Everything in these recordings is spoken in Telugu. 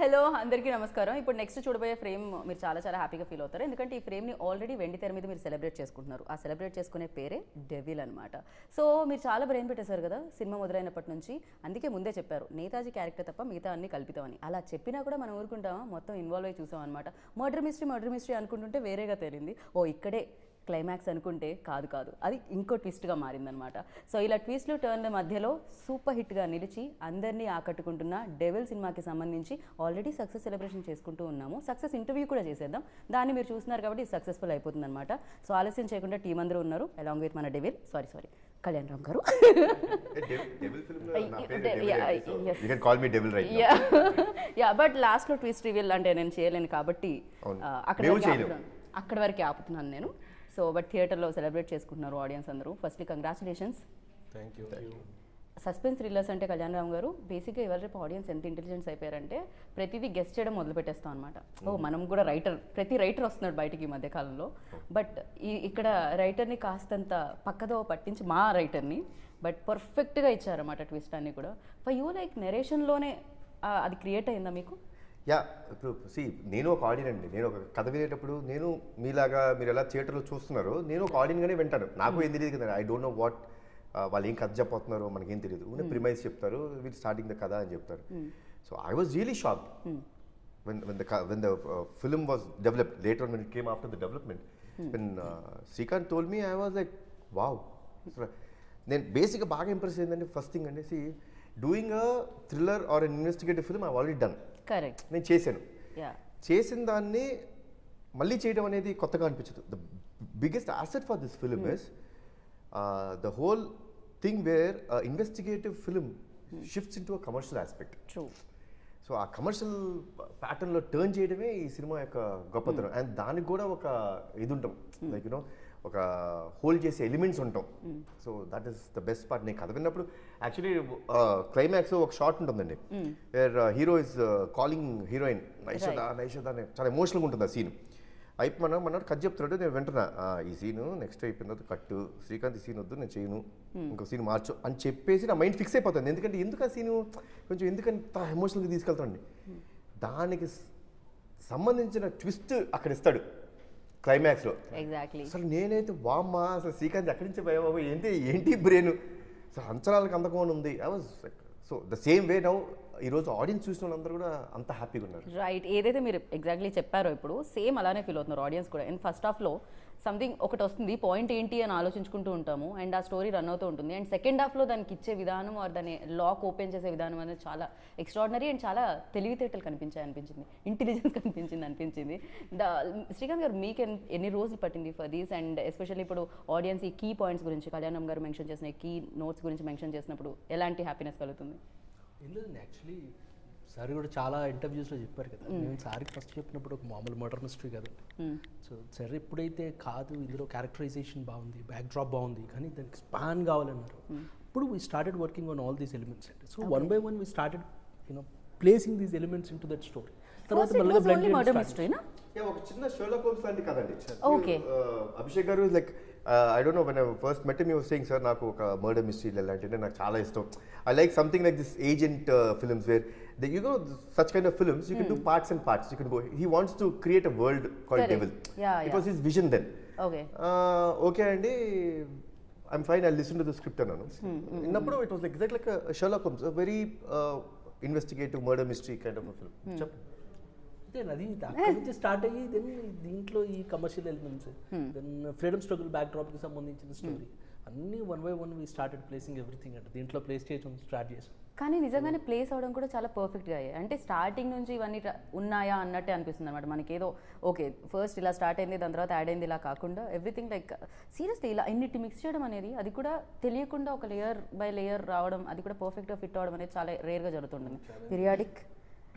హలో అందరికీ నమస్కారం. ఇప్పుడు నెక్స్ట్ చూడబోయే ఫ్రేమ్ మీరు చాలా చాలా హ్యాపీగా ఫీల్ అవుతారు. ఎందుకంటే ఈ ఫ్రేమ్ని ఆల్రెడీ వెండి తెర మీద మీరు సెలబ్రేట్ చేసుకుంటున్నారు. ఆ సెలబ్రేట్ చేసుకునే పేరే డెవిల్ అనమాట. సో మీరు చాలా బ్రెయిన్ పెట్టేశారు కదా సినిమా మొదలైనప్పటి నుంచి. అందుకే ముందే చెప్పారు నేతాజీ క్యారెక్టర్ తప్ప మిగతా అన్ని కల్పితామని. అలా చెప్పినా కూడా మనం ఊరుకుంటామా? మొత్తం ఇన్వాల్వ్ అయ్యి చూసాం అనమాట. మర్డర్ మిస్టరీ అనుకుంటుంటే వేరేగా తేలింది. ఓ ఇక్కడే క్లైమాక్స్ అనుకుంటే కాదు అది ఇంకో ట్విస్ట్గా మారిందనమాట. సో ఇలా ట్విస్ట్లు టర్న్ల మధ్యలో సూపర్ హిట్గా నిలిచి అందరినీ ఆకట్టుకుంటున్న డెవిల్ సినిమాకి సంబంధించి ఆల్రెడీ సక్సెస్ సెలబ్రేషన్ చేసుకుంటూ ఉన్నాము. సక్సెస్ ఇంటర్వ్యూ కూడా చేసేద్దాం. దాన్ని మీరు చూస్తున్నారు కాబట్టి సక్సెస్ఫుల్ అయిపోతుంది అనమాట. సో ఆలస్యం చేయకుండా టీం అందరూ ఉన్నారు అలాంగ్ విత్ మన డెవిల్ సారీ కళ్యాణ్ రామ్ గారు. బట్ లాస్ట్లో ట్విస్ట్ రివీల్ అంటే నేను చేయలేను కాబట్టి అక్కడ వరకే ఆపుతున్నాను నేను. సో బట్ థియేటర్లో సెలబ్రేట్ చేసుకుంటున్నారు ఆడియన్స్ అందరూ. Firstly congratulations. Thank you. Suspense thrillers అంటే కళ్యాణ్ రామ్ గారు బేసిక్గా ఇవాళ రేపు ఆడియన్స్ ఎంత ఇంటెలిజెన్స్ అయిపోయారంటే ప్రతిదీ గెస్ట్ చేయడం మొదలు పెట్టేస్తాం అనమాట. మనం కూడా ప్రతి రైటర్ వస్తున్నాడు బయటికి ఈ మధ్యకాలంలో. బట్ ఇక్కడ రైటర్ని కాస్తంత పక్కదో పట్టించి మా రైటర్ని బట్ పర్ఫెక్ట్గా ఇచ్చారన్నమాట ట్విస్ట్ అన్ని కూడా. ఫర్ యూ లైక్ నెరేషన్లోనే అది క్రియేట్ అయిందా మీకు? ఇప్పుడు నేను ఒక ఆడియన్ అండి. నేను ఒక కథ వినేటప్పుడు నేను మీలాగా మీరు ఎలా థియేటర్లో చూస్తున్నారో నేను ఒక ఆడియన్గానే వింటాను. నాకు ఏం తెలియదు కదా, ఐ డోంట్ నో వాట్ వాళ్ళు ఏం కథ చెప్పబోతున్నారో మనకేం తెలియదు. ప్రిమైజ్ చెప్తారు, వీళ్ళు స్టార్టింగ్ ద కథ అని చెప్తారు. So I was really shocked when the film was developed. Later on when it came after the development, when Srikanth told me, I was like wow. నేను బేసిక్గా బాగా ఇంప్రెస్ అయిందండి. ఫస్ట్ థింగ్ అంటే doing a thriller or an investigative film I already done. Correct. నేను చేసిన దాన్ని మళ్ళీ చేయడం అనేది కొత్తగా అనిపించదు. The biggest asset for this film is the whole thing where investigative film shifts into a commercial aspect. So ఆ కమర్షియల్ ప్యాటర్న్లో టర్న్ చేయడమే ఈ సినిమా యొక్క గొప్పతనం. అండ్ దానికి కూడా ఒక ఇది ఉంటాం, లైక్ యూనో ఒక హోల్డ్ చేసే ఎలిమెంట్స్ ఉంటాం. So that is the best part. నేను కథ విన్నప్పుడు యాక్చువల్లీ క్లైమాక్స్ ఒక షార్ట్ ఉంటుందండి where hero is calling heroine Naishada అని చాలా ఎమోషనల్గా ఉంటుంది ఆ సీన్. మన కథ చెప్తున్నాడు, నేను వింటున్నా ఈ సీను నెక్స్ట్ అయిపోయిన తర్వాత కట్టు, శ్రీకాంత్ ఈ సీన్ వద్దు నేను చేయను, ఇంకో సీన్ మార్చు అని చెప్పేసి నా మైండ్ ఫిక్స్ అయిపోతుంది. ఎందుకు ఆ సీను కొంచెం ఎందుకంత ఎమోషనల్గా తీసుకెళ్తాండి. దానికి సంబంధించిన ట్విస్ట్ అక్కడ ఇస్తాడు క్లైమాక్స్లో. ఎగ్జాక్ట్లీ. అసలు నేనైతే వామ్మా అసలు శ్రీకాంత్ ఎక్కడి నుంచి పోయా బాబు ఏంటి బ్రెయిన్ అసలు అంచనాలకు అందకుండా ఉంది. I was so the same way now ఈరోజు ఆడియన్స్ చూసిన వాళ్ళందరూ కూడా అంత హ్యాపీగా ఉన్నారు. రైట్. ఏదైతే మీరు ఎగ్జాక్ట్లీ చెప్పారో ఇప్పుడు సేమ్ అలానే ఫీల్ అవుతున్నారు ఆడియన్స్ కూడా. అండ్ ఫస్ట్ హాఫ్లో సంథింగ్ ఒకటి వస్తుంది, పాయింట్ ఏంటి అని ఆలోచించుకుంటూ ఉంటాము అండ్ ఆ స్టోరీ రన్ అవుతూ ఉంటుంది. అండ్ సెకండ్ హాఫ్లో దానికి ఇచ్చే విధానం ఆర్ దాన్ని లాక్ ఓపెన్ చేసే విధానం అనేది చాలా ఎక్స్ట్రాడినరీ అండ్ చాలా తెలివితేటలు అనిపించింది, ఇంటెలిజెన్స్ అనిపించింది. శ్రీకాంత్ గారు మీకు ఎన్ని రోజులు పట్టింది ఫర్ దీస్? అండ్ ఎస్పెషల్లీ ఇప్పుడు ఆడియన్స్ ఈ కీ పాయింట్స్ గురించి కళ్యాణం గారు మెన్షన్ చేసిన కీ నోట్స్ గురించి మెన్షన్ చేసినప్పుడు ఎలాంటి హ్యాపీనెస్ కలుగుతుంది? ఏం లేదండి, యాక్చువల్లీ సార్ కూడా చాలా ఇంటర్వ్యూస్లో చెప్పారు కదా, నేను సార్కి ఫస్ట్ చెప్పినప్పుడు ఒక మామూలు మర్డర్ మిస్టరీ కదండి. సో సార్ ఎప్పుడైతే కాదు ఇందులో క్యారెక్టరైజేషన్ బాగుంది, బ్యాక్ డ్రాప్ బాగుంది, కానీ దానికి స్పాన్ కావాలన్నారు. ఇప్పుడు we started working on all these elements అండి. So one by one we started placing these elements into that story. తర్వాత మళ్ళీ ఒక చిన్న షెర్లాక్ హోమ్స్ లాంటి కదండి. ఓకే. అభిషేక్ గారు like I don't know, when I first met him he was saying, sir నాకు ఒక మర్డర్ మిస్టరీ అలాంటివి నాకు చాలా ఇష్టం. I like something like this agent films where such kind of films you can do parts and parts. You can go, he wants to create a world called Devil. It was his vision then. Okay అండి, I'm fine, I'll listen to the script అన్నాను. ఇన్నప్పుడు it was like exactly like a Sherlock Holmes, a very investigative murder mystery kind of a film. అది అక్కడి నుంచి స్టార్ట్ అయ్యి దెన్ దీంట్లో ఈ commercial elements, then freedom struggle back డ్రాప్కి సంబంధించిన స్టోరీ అన్నీ one by one we started placing everything అంటే దీంట్లో ప్లేస్ చేయడం స్టార్ట్ చేసాం. కానీ నిజంగానే ప్లేస్ అవడం కూడా చాలా పర్ఫెక్ట్గా అయ్యాయి. అంటే స్టార్టింగ్ నుంచి ఇవన్నీ ఉన్నాయా అన్నట్టే అనిపిస్తుంది అనమాట మనకి. ఏదో ఓకే ఫస్ట్ ఇలా స్టార్ట్ అయింది, దాని తర్వాత యాడ్ అయింది, ఇలా కాకుండా ఎవ్రీథింగ్ లైక్ సీరియస్లీ ఇలా ఇన్నిటి మిక్స్ చేయడం అనేది, అది కూడా తెలియకుండా ఒక లేయర్ బై లేయర్ రావడం, అది కూడా పర్ఫెక్ట్గా ఫిట్ అవ్వడం అనేది చాలా రేర్గా జరుగుతుంటుంది. Periodic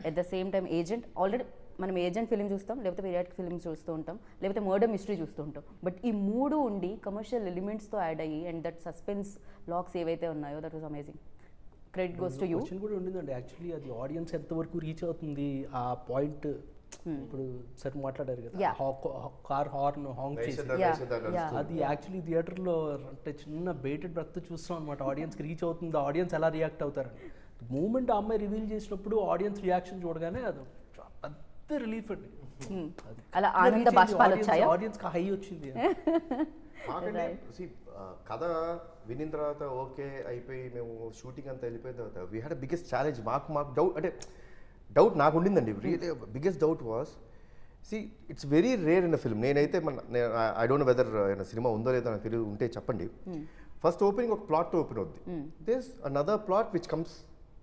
at the same time agent. Already మనం ఏజెంట్ ఫిలిం చూస్తాం, లేకపోతే పీరియాడిక్ ఫిలిం చూస్తూ ఉంటాం, లేకపోతే మర్డర్ మిస్టరీ చూస్తూ ఉంటాం. బట్ ఈ మూడు ఉండి కమర్షియల్ ఎలిమెంట్స్తో యాడ్ అయ్యి అండ్ దట్ సస్పెన్స్ లాక్స్ ఏవైతే ఉన్నాయో that was amazing. Credit goes to you. Question కూడా ఉండిందండి యాక్చువల్లీ, అది ఆడియన్స్ ఎంతవరకు రీచ్ అవుతుంది ఆ పాయింట్. ఇప్పుడు సార్ మాట్లాడారు కదా కార్ హార్న్ హాంగ్ చేసి, అది యాక్చువల్లీ థియేటర్లో అంటే చిన్న బేటెడ్ బ్రెత్ చూస్తాం అనమాట. ఆడియన్స్కి రీచ్ అవుతుంది, ఆడియన్స్ ఎలా రియాక్ట్ అవుతారని. మూమెంట్ ఆ అమ్మాయి రివీల్ చేసినప్పుడు ఆడియన్స్ రియాక్షన్ చూడగానే అది పెద్ద రిలీఫ్ అండి. అలా ఆనంద బాష్పాలు వచ్చాయా? ఆడియన్స్కి హై వచ్చింది. మాకంటే కథ వినిన తర్వాత ఓకే అయిపోయి మేము షూటింగ్ అంతా వెళ్ళిపోయిన తర్వాత వీ హ్యాడ్ బిగ్గెస్ట్ ఛాలెంజ్. మాకు డౌట్, అంటే డౌట్ నాకు ఉండిందండి. Really biggest doubt was, it's very rare in a film. నేనైతే I don't know whether cinema ఉందో లేదో నాకు తెలియదు, ఉంటే చెప్పండి. ఫస్ట్ ఓపెనింగ్ ఒక ప్లాట్ ఓపెన్ అవుద్ది. There another plot which comes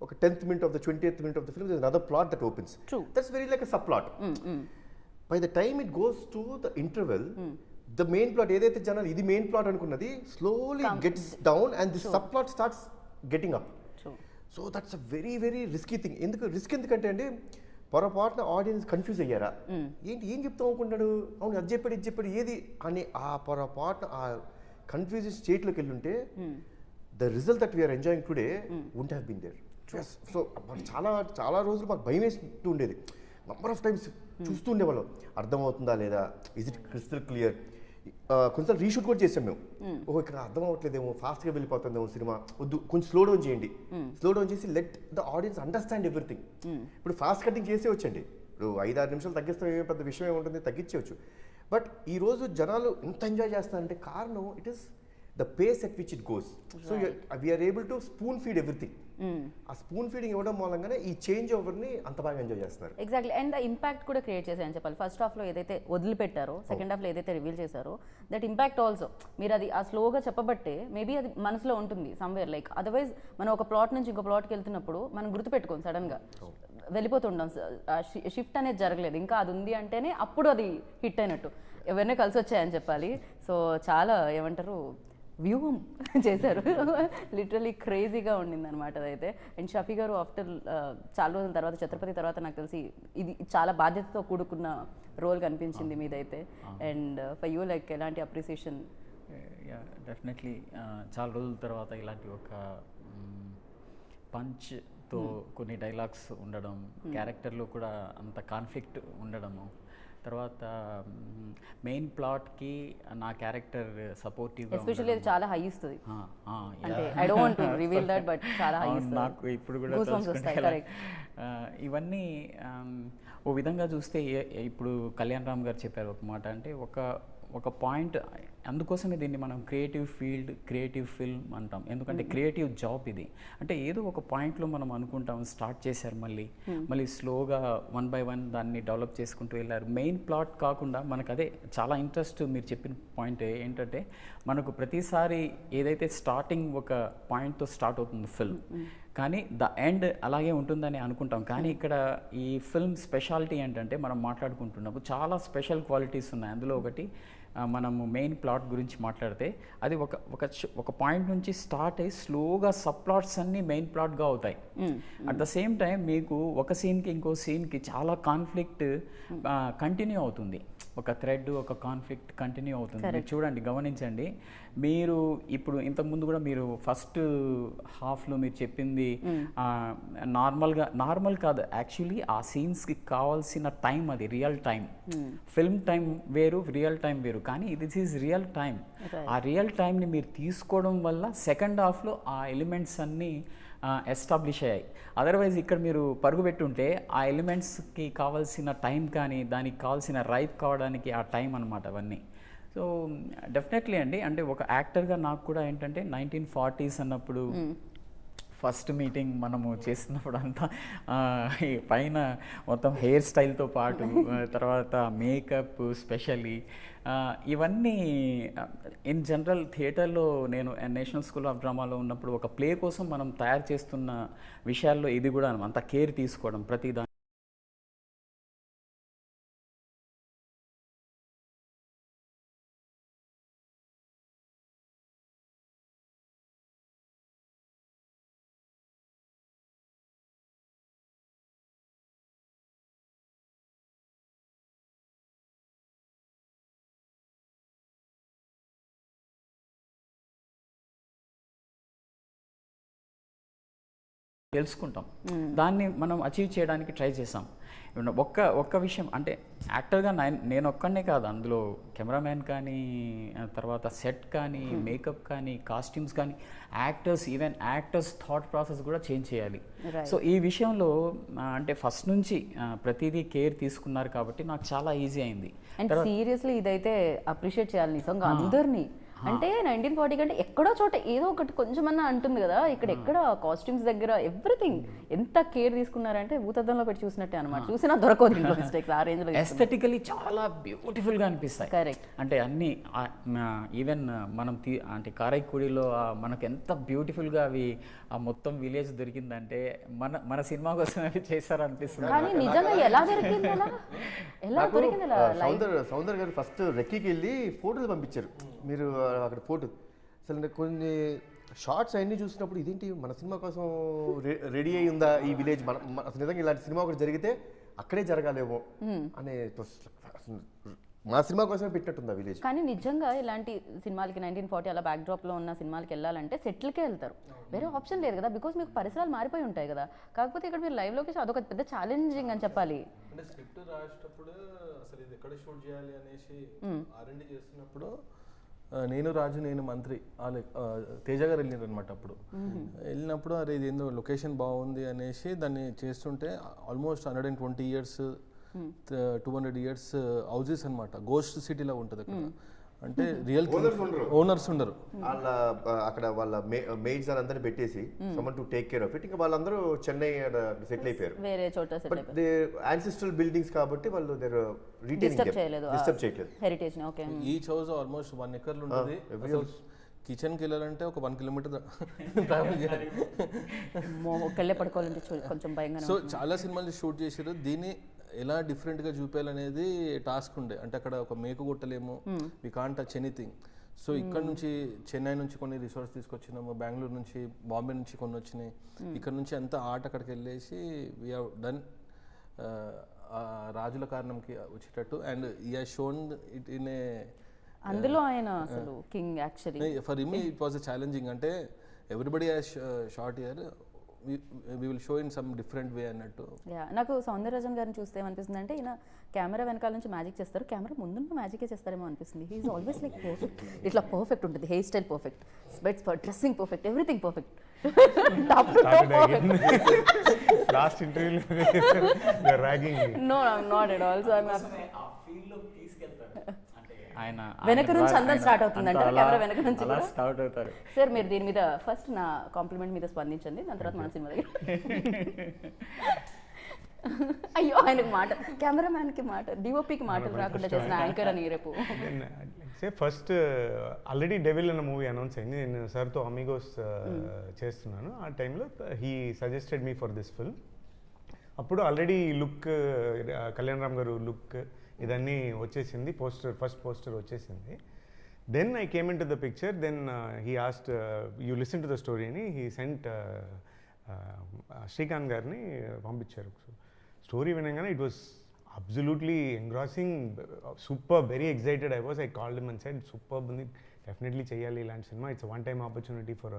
ఒక 10th minute of the 20th minute of the film, there's another plot that opens. True. That's very like a subplot. By the time it goes to the interval, the main plot ఏదైతే జనాలు ఇది మెయిన్ ప్లాట్ అనుకున్నది slowly gets down and the subplot starts getting up. So that's a very very risky thing. ఎందుకంటే అండి, పొరపాటున ఆడియన్స్ కన్ఫ్యూజ్ అయ్యారా, ఏంటి ఏం చెప్తాం అనుకుంటాడు, అవును అది చెప్పాడు ఇది చెప్పాడు ఏది అని ఆ పొరపాటున ఆ confusion స్టేట్లోకి వెళ్ళుంటే the result that we are enjoying today wouldn't have been there. So చాలా రోజులు మాకు భయం వేస్తూ ఉండేది. నంబర్ ఆఫ్ టైమ్స్ చూస్తూ ఉండేవాళ్ళం, అర్థమవుతుందా లేదా, ఇస్ ఇట్ క్రిస్టల్ క్లియర్. కొంచెం రీషూట్ కూడా చేసాం మేము. ఓహో ఇక్కడ అర్థం అవ్వట్లేదేమో, ఫాస్ట్గా వెళ్ళిపోతుందేమో సినిమా, వద్దు కొంచెం స్లో డౌన్ చేయండి. స్లో డౌన్ చేసి let the audience understand everything. ఇప్పుడు ఫాస్ట్ కటింగ్ చేసే వచ్చండి, ఇప్పుడు 5-6 నిమిషాలు తగ్గిస్తాం, ఏమేమి పెద్ద విషయం ఏముంటుంది, తగ్గించవచ్చు. బట్ ఈరోజు జనాలు ఎంత ఎంజాయ్ చేస్తారంటే కారణం it is the pace at which it goes. So we are able to spoon feed everything. ఆ స్పూన్ ఫీడింగ్ ఇవ్వడం మూలంగానే ఈ చేంజ్ ఓవర్ని అంత బాగా ఎంజాయ్ చేస్తున్నారు. ఎగ్జాక్ట్లీ. అండ్ ఇంపాక్ట్ కూడా క్రియేట్ చేశాయని చెప్పాలి. ఫస్ట్ హాఫ్లో ఏదైతే వదిలిపెట్టారో, సెకండ్ హాఫ్లో ఏదైతే రివీల్ చేశారో, దట్ ఇంపాక్ట్ ఆల్సో మీరు అది ఆ స్లోగా చెప్పబట్టే మేబీ అది మనసులో ఉంటుంది సమ్వేర్. లైక్ అదర్వైజ్ మనం ఒక ప్లాట్ నుంచి ఇంకో ప్లాట్కి వెళ్తున్నప్పుడు మనం గుర్తుపెట్టుకోం, సడన్గా వెళ్ళిపోతుంటాం. షిఫ్ట్ అనేది జరగలేదు, ఇంకా అది ఉంది అంటేనే అప్పుడు అది హిట్ అయినట్టు. ఎవరినే కలిసి వచ్చాయని చెప్పాలి. సో చాలా ఏమంటారు, వ్యూహం చేశారు. లిటరలీ క్రేజీగా ఉండింది అనమాట అదైతే. అండ్ షఫీ గారు ఆఫ్టర్ చాలా రోజుల తర్వాత, ఛత్రపతి తర్వాత నాకు తెలిసి ఇది చాలా బాధ్యతతో కూడుకున్న రోల్ కనిపించింది మీదైతే. అండ్ ఫర్ యూ లైక్ ఎలాంటి అప్రిసియేషన్? డెఫినెట్లీ చాలా రోజుల తర్వాత ఇలాంటి ఒక పంచ్తో కొన్ని డైలాగ్స్ ఉండడం, క్యారెక్టర్లో కూడా అంత కాన్ఫ్లిక్ట్ ఉండడము, తర్వాత మెయిన్ ప్లాట్కి నా క్యారెక్టర్ సపోర్టివ్గా, ఎస్పెషల్లీ అది చాలా హై ఇస్తుంది. అంటే I don't want to reveal that, but చాలా హై ఇస్తుంది. నాకు ఇప్పుడు కూడా ఇవన్నీ ఓ విధంగా చూస్తే ఇప్పుడు కళ్యాణ్ రామ్ గారు చెప్పారు ఒక మాట, అంటే ఒక పాయింట్, అందుకోసమే దీన్ని మనం క్రియేటివ్ ఫిల్మ్ అంటాం. ఎందుకంటే క్రియేటివ్ జాబ్ ఇది. అంటే ఏదో ఒక పాయింట్లో మనం అనుకుంటాం, స్టార్ట్ చేశారు, మళ్ళీ స్లోగా 1 by 1 దాన్ని డెవలప్ చేసుకుంటూ వెళ్ళారు. మెయిన్ ప్లాట్ కాకుండా మనకు అదే చాలా ఇంట్రెస్ట్. మీరు చెప్పిన పాయింట్ ఏంటంటే మనకు ప్రతిసారి ఏదైతే స్టార్టింగ్ ఒక పాయింట్తో స్టార్ట్ అవుతుంది ఫిల్మ్, కానీ ద ఎండ్ అలాగే ఉంటుందని అనుకుంటాం. కానీ ఇక్కడ ఈ ఫిల్మ్ స్పెషాలిటీ ఏంటంటే మనం మాట్లాడుకుంటున్నప్పుడు చాలా స్పెషల్ క్వాలిటీస్ ఉన్నాయి. అందులో ఒకటి మనము మెయిన్ ప్లాట్ గురించి మాట్లాడితే అది ఒక పాయింట్ నుంచి స్టార్ట్ అయ్యి స్లోగా సబ్ ప్లాట్స్ అన్నీ మెయిన్ ప్లాట్గా అవుతాయి. అట్ ద సేమ్ టైం మీకు ఒక సీన్కి ఇంకో సీన్కి చాలా కాన్ఫ్లిక్ట్ కంటిన్యూ అవుతుంది. ఒక థ్రెడ్, ఒక కాన్ఫ్లిక్ట్ కంటిన్యూ అవుతుంది. మీరు చూడండి, గమనించండి. మీరు ఇప్పుడు ఇంతకుముందు కూడా మీరు ఫస్ట్ హాఫ్లో మీరు చెప్పింది నార్మల్ కాదు, యాక్చువల్లీ ఆ సీన్స్కి కావాల్సిన టైం అది రియల్ టైం. ఫిల్మ్ టైం వేరు, రియల్ టైం వేరు, కానీ దిస్ ఈజ్ రియల్ టైం. ఆ రియల్ టైంని మీరు తీసుకోవడం వల్ల సెకండ్ హాఫ్లో ఆ ఎలిమెంట్స్ అన్నీ ఎస్టాబ్లిష్ అయ్యాయి. అదర్వైజ్ ఇక్కడ మీరు పరుగు పెట్టుంటే ఆ ఎలిమెంట్స్కి కావాల్సిన టైం కానీ దానికి కావాల్సిన రైప్ కావడానికి ఆ టైం అనమాట అవన్నీ. సో డెఫినెట్లీ అండి, అంటే ఒక యాక్టర్గా నాకు కూడా ఏంటంటే 1940s అన్నప్పుడు ఫస్ట్ మీటింగ్ మనము చేస్తున్నప్పుడు అంతా పైన మొత్తం హెయిర్ స్టైల్తో పాటు తర్వాత మేకప్ స్పెషల్లీ ఇవన్నీ ఇన్ జనరల్ థియేటర్లో నేను నేషనల్ స్కూల్ ఆఫ్ డ్రామాలో ఉన్నప్పుడు ఒక ప్లే కోసం మనం తయారు చేస్తున్న విషయాల్లో ఇది కూడా అంత కేర్ తీసుకోవడం ప్రతి తెలుసుకుంటాం, దాన్ని మనం అచీవ్ చేయడానికి ట్రై చేసాం. ఒక్క విషయం అంటే యాక్టర్గా నేను ఒక్కనే కాదు, అందులో కెమెరామ్యాన్ కానీ, తర్వాత సెట్ కానీ, మేకప్ కానీ, కాస్ట్యూమ్స్ కానీ, ఈవెన్ యాక్టర్స్ థాట్ ప్రాసెస్ కూడా చేంజ్ చేయాలి. సో ఈ విషయంలో అంటే ఫస్ట్ నుంచి ప్రతిదీ కేర్ తీసుకున్నారు కాబట్టి నాకు చాలా ఈజీ అయింది. అండ్ సీరియస్లీ ఇదైతే అప్రిషియేట్ చేయాలి నిజంగా అందరినీ. అంటే 1940 కంటే ఎక్కడో చోట ఏదో ఒకటి కొంచెమన్నా అంటుంది కదా, ఇక్కడ ఎక్కడ కాస్ట్యూమ్స్ దగ్గర ఎవ్రీథింగ్ ఎంత కేర్ తీసుకున్నారంటే భూతద్దంలో పెట్టి చూసినట్టే అనమాట. చూసినా దొరకదు ఇంట్లో మిస్టేక్స్, ఆ రేంజ్ లో ఎస్థెటికలీ చాలా బ్యూటిఫుల్ గా అనిపిస్తాయి. కరెక్ట్. అంటే అన్ని ఈవెన్ మనం అంటే కారైక్కుడిలో మనకు ఎంత బ్యూటిఫుల్ గా అవి ఆ మొత్తం విలేజ్ దొరికిందంటే మన సినిమా కోసం అవి చేశారు అనిపిస్తుంది. కానీ నిజంగా ఎలా దొరికింది, ఎలా దొరికింది? సౌందర్ గారు ఫస్ట్ రెక్కీకి వెళ్ళి ఫోటోలు పంపించారు, మీరు అక్కడ ఫోటో అసలు కొన్ని షార్ట్స్ అన్నీ చూసినప్పుడు ఇదేంటి మన సినిమా కోసం రెడీ అయి ఉందా ఈ విలేజ్, అసలు నిజంగా ఇలాంటి సినిమా ఒకటి జరిగితే అక్కడే జరగాలేమో అనే, మా సినిమా కోసమే పెట్టినట్టుంది ఆ విలేజ్. కానీ నిజంగా ఇలాంటి సినిమాలకి 1940 అలా బ్యాక్ డ్రాప్ లో ఉన్న సినిమాలకి వెళ్ళాలంటే సెటిల్కే వెళ్తారు, వేరే ఆప్షన్ లేదు కదా, బికాస్ మీకు పరిసరాలు మారిపోయి ఉంటాయి కదా. కాకపోతే ఇక్కడ మీరు లైవ్ లోకి అదొక పెద్ద ఛాలెంజింగ్ అని చెప్పాలి. అంటే స్క్రిప్ట్ రాసేటప్పుడు అసలు ఇది ఎక్కడ షూట్ చేయాలి అనేసి R&D చేస్తున్నప్పుడు నేను రాజు నేను మంత్రి తేజ గారు వెళ్ళారు అనమాట. అప్పుడు వెళ్ళినప్పుడు అరే ఇది ఏందో లొకేషన్ బాగుంది అనేసి దాన్ని చేస్తుంటే ఆల్మోస్ట్ 120 years 200 years హౌజెస్ అనమాట, గోస్ట్ సిటీలో ఉంటుంది అక్కడ. అంటే రియల్ ఓనర్స్ ఉండరు, వాళ్ళ అక్కడ వాళ్ళ మెయిడ్స్ అందరిని పెట్టేసి someone to take care of it. ఇంకా వాళ్ళందరూ చెన్నై సెటిల్ అయిపోయారు, వేరే చోట బట్ దే యాన్సిస్ట్రల్ బిల్డింగ్స్ కాబట్టి వాళ్ళు డిస్టర్బ్ చేయలేదు హెరిటేజ్ ని. Okay. Each house almost 1 acre ఉంటుంది. కిచెన్కి వెళ్ళాలంటే ఒక 1 kilometer ట్రావెల్ చేయాలి, ఒక్కళ్ళే పడుకోవాలంటే కొంచెం భయంగా. సో చాలా సినిమాలు షూట్ చేశారు. దీన్ని ఎలా డిఫరెంట్గా చూపించాలనేది టాస్క్ ఉండే. అంటే అక్కడ ఒక మేకు కొట్టలేము, we can't touch anything. So ఇక్కడ నుంచి చెన్నై నుంచి కొన్ని రిసార్ట్స్ తీసుకొచ్చినాము, బెంగళూరు నుంచి బాంబే నుంచి కొన్ని వచ్చినాయి. ఇక్కడ నుంచి అంతా ఆర్ట్ అక్కడికి వెళ్ళేసి వీ హ్యావ్ డన్ రాజుల కారణంకి వచ్చేటట్టు. And I have shown it in a, అందులో ఆయన అసలు king actually. For him it was a challenging. అంటే everybody has shot here, we will show in some different way అన్నట్టు. నాకు సౌందరరాజన్ గారిని చూస్తే ఏమనిపిస్తుంది అంటే ఈయన కెమెరా వెనకాల నుంచి మ్యాజిక్ చేస్తారు, కెమెరా ముందు మ్యాజికే చేస్తారేమో అనిపిస్తుంది. He is always like perfect, ఇట్లా పర్ఫెక్ట్ ఉంటుంది, hair style perfect, specs dressing perfect, everything perfect. Last ఇంటర్వ్యూలో no not at all. So ఆయన వెనక నుంచి అందరం స్టార్ట్ అవుతుంది అంటే కెమెరా వెనక నుంచి స్టార్ట్ అవుతారు. సార్ మీరు దీని మీద ఫస్ట్ నా కాంప్లిమెంట్ మీద స్పందించండి, దాని తర్వాత మన సినిమా దగ్గర. అయ్యో ఆయనకు మాట, కెమెరామ్యాన్కి మాట, డిఓపికి మాటలు రాకుండా చేసిన యాంకర్ అని రేపు. ఫస్ట్ ఆల్రెడీ డెవిల్ అన్న మూవీ అనౌన్స్ అయింది, నేను సార్తో అమిగోస్ చేస్తున్నాను. ఆ టైంలో he suggested me for this film. అప్పుడు already look Kalyan Ram garu look ఇదన్నీ వచ్చేసింది, ఫస్ట్ పోస్టర్ వచ్చేసింది. Then I came into the picture. Then he asked you listen to the story అని హీ సెంట్ శ్రీకాంత్ గారిని పంపించారు. స్టోరీ వినగానే it was absolutely engrossing, super, very excited I was. I called him and said super ఉంది, డెఫినెట్లీ చేయాలి ఇలాంటి cinema, it's one time opportunity for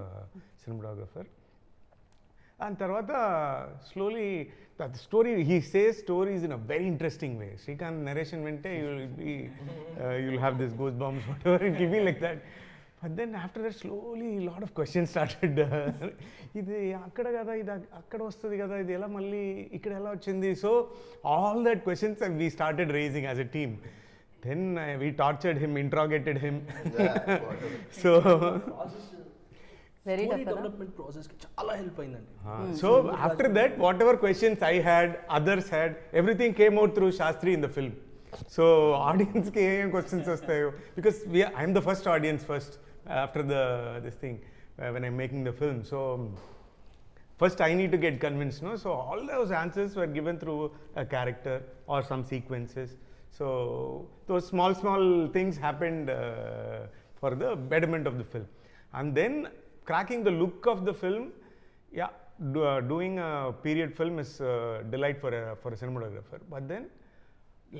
cinematographer. And tarvata slowly that story, he says stories in a very interesting way. Srikanth narration vente you'll have this goosebumps whatever, it will be like that. But then after that slowly a lot of questions started. ఇది అక్కడ కదా, ఇది అక్కడ వస్తుంది కదా, ఇది ఎలా మళ్ళీ ఇక్కడ ఎలా వచ్చింది? So all that questions we started raising as a team. Then we tortured him, interrogated him. So very tough development process కి చాలా హెల్ప్ అయిందండి. So after that whatever questions I had, others had, everything came out through Shastri in the film. So audience ki em questions vastayo, because I am the first audience first after this thing when I'm making the film. So first I need to get convinced, no? So all those answers were given through a character or some sequences. So those small things happened for the betterment of the film. And then cracking the look of the film, doing a period film is a delight for a cinematographer. But then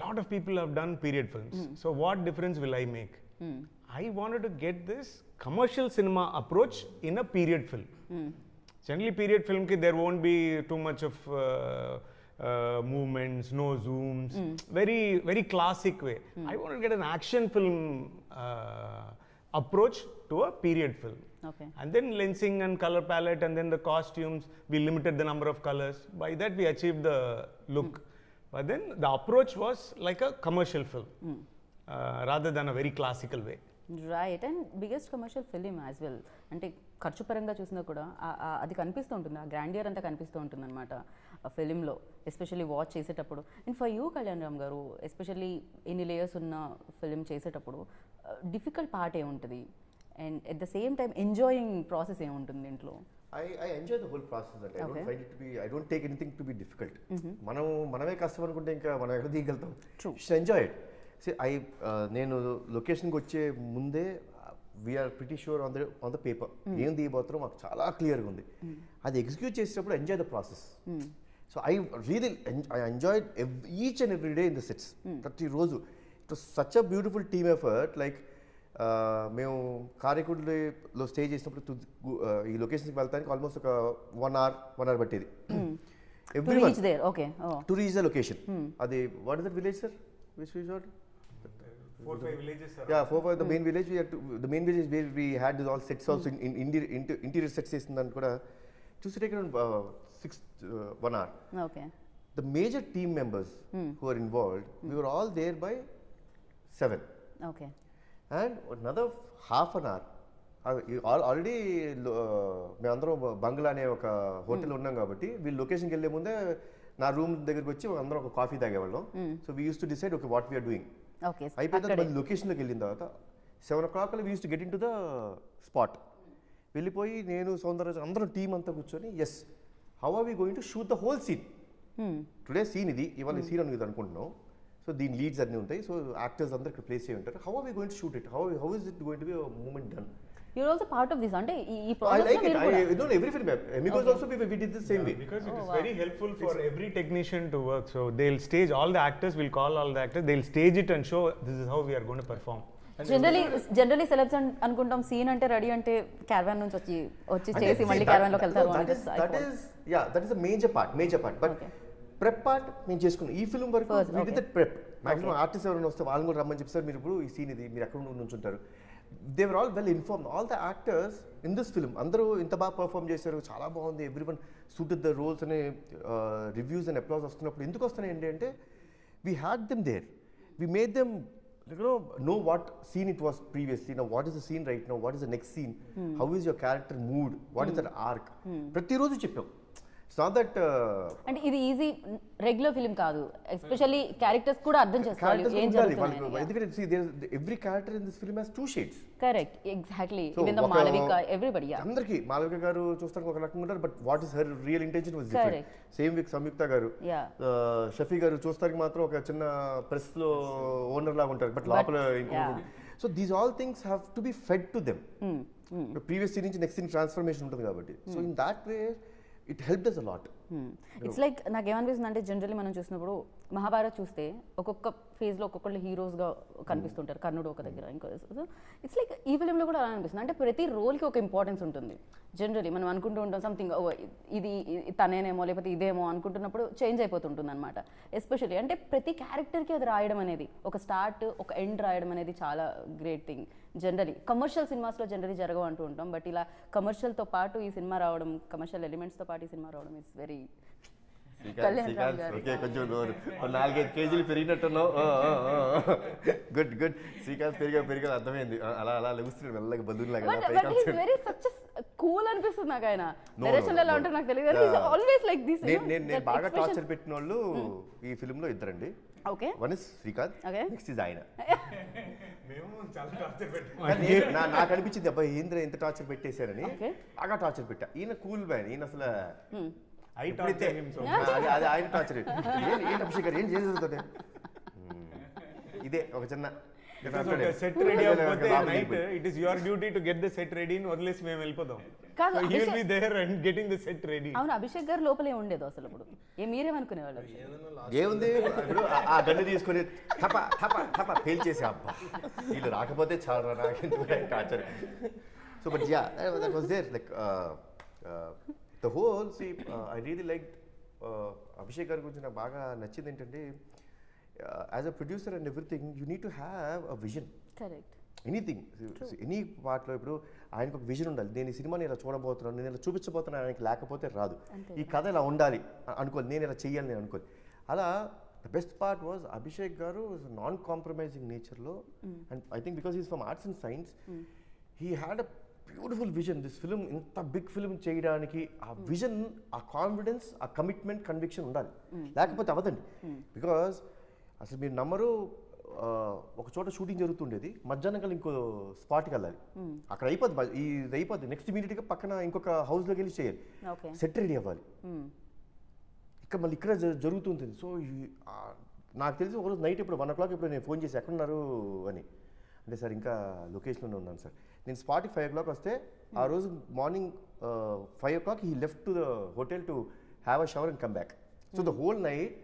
lot of people have done period films. So what difference will I make? I wanted to get this commercial cinema approach in a period film. Generally, period film ki there won't be too much of movements, no zooms. Very, very classic way. I want to get an action film approach to a period film. Okay And then lensing and color palette, and then the costumes, we limited the number of colors. By that, we achieved the look. But then the approach was like a commercial film, rather than a very classical way. Right. And biggest commercial film as well. అంటే ఖర్చు పరంగా చూసినా కూడా అది కనిపిస్తూ ఉంటుంది, ఆ గ్రాండియర్ అంతా కనిపిస్తూ ఉంటుంది అనమాట ఆ ఫిలింలో, ఎస్పెషల్లీ వాచ్ చేసేటప్పుడు. And for you Kalyan Ram గారు, ఎస్పెషల్లీ ఎన్ని లేయర్స్ ఉన్న ఫిలిం చేసేటప్పుడు డిఫికల్ట్ పార్ట్ ఏముంటుంది, and at the same time enjoying process ఏముంటుంది దీంట్లో? I enjoy the whole process. That I don't find it to be. I don't take anything to be difficult. మనమే కష్టం అనుకుంటే ఇంకా మనం ఎక్కడ దిగలుగుతాం. Just enjoy it. See, నేను లొకేషన్కి వచ్చే ముందే we're pretty sure on the paper ఏం దిగబోతారో మాకు చాలా క్లియర్గా ఉంది. అది ఎగ్జిక్యూట్ చేసేటప్పుడు enjoy the process. So I enjoy each and every day in the sets. ప్రతిరోజు it was such a beautiful team effort. Like మేము కారైకుడిలో స్టే చేసినప్పుడు ఈ లొకేషన్కి వెళ్తానికి ఆల్మోస్ట్ ఒక 1 hour పట్టేది. To reach the location. అది what is that village sir? Which resort? 4-5 villages, sir. Yeah, 4-5 the main village. The main village where we had all sets also in interior sets చేసిందని కూడా to take around 1 hour. Okay. The major team members who are involved, we were all there by 7. Okay. And another half an hour. Already మేమందరం బంగ్లా అనే ఒక హోటల్ ఉన్నాం కాబట్టి వీళ్ళు లొకేషన్కి వెళ్ళే ముందే నా రూమ్ దగ్గరికి వచ్చి అందరం ఒక కాఫీ తాగేవాళ్ళం. So we use to decide okay what we're doing. అయిపోయిన తర్వాత లొకేషన్లోకి వెళ్ళిన తర్వాత 7 o'clock we use to get into the spot. వెళ్ళిపోయి నేను సౌందర్య అందరం టీం అంతా కూర్చొని yes how are we going to shoot the whole scene. Today scene ఇది, ఇవాళ సీన్ అని ఇది అనుకుంటున్నాం. సో దీని లీడ్స్ అన్నీ ఉంటాయి. సో యాక్టర్స్ అందరూ ఇక్కడ ప్లేస్ చేయి ఉంటారు. How are we going to shoot it, how is it going to be moment done. You're also part of this, అంటే ఈ I like it. I don't every film. Amigos also we did the same way. Because it is very helpful for every technician to work. So they'll stage all the actors. We'll call all the actors. They'll stage it and show this is how we are going to perform. Generally celebs అనుకుంటాం సీన్ అంటే రెడీ అంటే క్యారవాన్ నుంచి వచ్చి చేసి మళ్ళీ క్యారవాన్ లోకి వెళ్తారు. That is the major part. But prep part మేము చేసుకున్నాం. ఈ ఫిల్మ్ వరకు we did the prep. Maximum artist ఎవరైనా వస్తే వాళ్ళని కూడా రమ్మని చెప్పి సార్ మీరు ఇప్పుడు ఈ సీన్ ఇది మీరు ఎక్కడ నుంచుంటారు. They were all well informed. All the actors in this film, అందరూ ఇంత బాగా పర్ఫామ్ చేశారు, చాలా బాగుంది, ఎవ్రీవన్ సూటెడ్ ద రోల్స్ అనే రివ్యూస్ అండ్ అప్లాస్ వస్తున్నప్పుడు ఎందుకు వస్తున్నాయి ఏంటంటే we had them there. We made them know what scene it was previously. Now what is the scene right now? What is the next scene? How is your character mood? What is that arc? ప్రతిరోజు చెప్పాం. It's not that అంటే ఇది ఈజీ రెగ్యులర్ ఫిల్మ్ కాదు. ఎస్పెషల్లీ క్యారెక్టర్స్ కూడా అర్థం చేసుకోవాలి ఏం జరుగుతుంది. ఎందుకంటే see there every character in this film has 2 shades. Correct, exactly. Even the Malavika, everybody. అందరికీ మాళవిక గారు చూస్తానికి ఒక రకంగా ఉంటారు, but what is her real intention was different. Same with Samyuktha garu, Shafi గారు చూస్తానికి మాత్రం ఒక చిన్న ప్రెస్ లో ఓనర్ లాగా ఉంటారు, బట్ లోపల ఇంకొకటి. So these all things have to be fed to them. Previous scene నుంచి నెక్స్ట్ సీన్ ట్రాన్స్ఫర్మేషన్ ఉంటుంది కాబట్టి. So in that way it helped us a lot. It's like నాకేమనిపిస్తుంది అంటే జనరల్లీ మనం చూసినప్పుడు మహాభారత్ చూస్తే ఒక్కొక్క ఫేజ్లో ఒక్కొక్కళ్ళు హీరోస్గా కనిపిస్తుంటారు. కర్ణుడు ఒక దగ్గర, ఇంకో. ఇట్స్ లైక్ ఈ ఫిలింలో కూడా అలా అనిపిస్తుంది. అంటే ప్రతి రోల్కి ఒక ఇంపార్టెన్స్ ఉంటుంది. జనరల్లీ మనం అనుకుంటూ ఉంటాం సంథింగ్ ఇది తనేనేమో లేకపోతే ఇదేమో అనుకుంటున్నప్పుడు చేంజ్ అయిపోతుంటుంది అనమాట. ఎస్పెషల్లీ అంటే ప్రతి క్యారెక్టర్కి అది రాయడం అనేది, ఒక స్టార్ట్ ఒక ఎండ్ రాయడం అనేది చాలా గ్రేట్ థింగ్. జనరలీ కమర్షియల్ సినిమాస్లో జనరలీ జరగవు అంటూ ఉంటాం, బట్ ఇలా కమర్షియల్తో పాటు ఈ సినిమా రావడం, కమర్షియల్ ఎలిమెంట్స్తో పాటు ఈ సినిమా రావడం ఇట్స్ వెరీ. కొంచెం 4-5 కేజీలు పెరిగినట్టున్నావు. గుడ్. శ్రీకాంత్ పెరిగా అర్థమైంది. అలా లెగుస్తున్నాడు మెల్లగా బదులాగా. కూల్ అనిపిస్తుంది నాకు. ఆయన డైరెక్షన్ ఎలా ఉంటారు నాకు తెలియదు. Always like this. నేను బాగా టార్చర్ పెట్టిన వాళ్ళు ఈ ఫిల్మ్ లో ఇద్దరండి. Okay, one is Srikanth, next is ఆయన. నాకు అనిపించింది అబ్బాయి ఏంద్ర ఎంత టార్చర్ పెట్టేశారని. బాగా టార్చర్ పెట్టా. ఈయన కూల్ మ్యాన్. ఈయన అసలు అది ఆయన టార్చర్. ఏంటి అభిషేక్ గారు ఏం చేసేది ఇదే ఒక చిన్న సెట్ రెడీ అయిపోతే night it is your duty to get the set ready అని వదిలేసి మేము వెళ్ళిపోదాం. కాదు, he will be there and getting the set ready. అవును, అభిషేక్ గారు లోపలే ఉండేది అసలు. ఇప్పుడు మీరేమనుకునేవాళ్ళు? ఏముంది, ఇప్పుడు ఆ గన్ను తీసుకొని థప పేల్చేసి అబ్బా వీళ్ళు రాకపోతే చాలా నాకు torture. So but ya that was there. Like the whole see I really like Abhishek గారి గురించి నాకు బాగా నచ్చింది ఏంటంటే as a producer and everything you need to have a vision. Correct. Anything any పార్ట్లో ఇప్పుడు ఆయనకు ఒక విజన్ ఉండాలి. నేను ఈ సినిమాని ఇలా చూడబోతున్నాను, నేను ఇలా చూపించబోతున్నాను, ఆయనకి లేకపోతే రాదు. ఈ కథ ఇలా ఉండాలి అనుకోవాలి, నేను ఇలా చెయ్యాలి నేను అనుకోవాలి. అలా the best part was Abhishek గారు నాన్ కాంప్రమైజింగ్ నేచర్లో, and I think because is from arts and science, he had a beautiful vision. This film ఇంత బిగ్ ఫిలిం చేయడానికి ఆ విజన్, ఆ కాన్ఫిడెన్స్, ఆ కమిట్మెంట్, కన్విక్షన్ ఉండాలి, లేకపోతే అవ్వదండి. బికాస్ అసలు మీరు నమ్మరు, ఒక చోట షూటింగ్ జరుగుతుండేది, మధ్యాహ్నం కల్లా ఇంకో స్పాట్కి వెళ్ళాలి, అక్కడ అయిపోద్ది, ఇది అయిపోద్ది, నెక్స్ట్ ఇమీడియట్గా పక్కన ఇంకొక హౌస్లోకి వెళ్ళి చేయాలి, సెట్ రెడీ అవ్వాలి, ఇక్కడ మళ్ళీ ఇక్కడ జరుగుతుంటుంది. సో నాకు తెలిసి ఒకరోజు నైట్ ఇప్పుడు 1 o'clock ఇప్పుడు నేను ఫోన్ చేసి ఎక్కడున్నారు అని అంటే, సార్ ఇంకా లొకేషన్లోనే ఉన్నాను సార్. నేను స్పాట్కి 5 o'clock వస్తే ఆ రోజు morning 5 o'clock he left to the hotel to have a shower and come back. So the whole night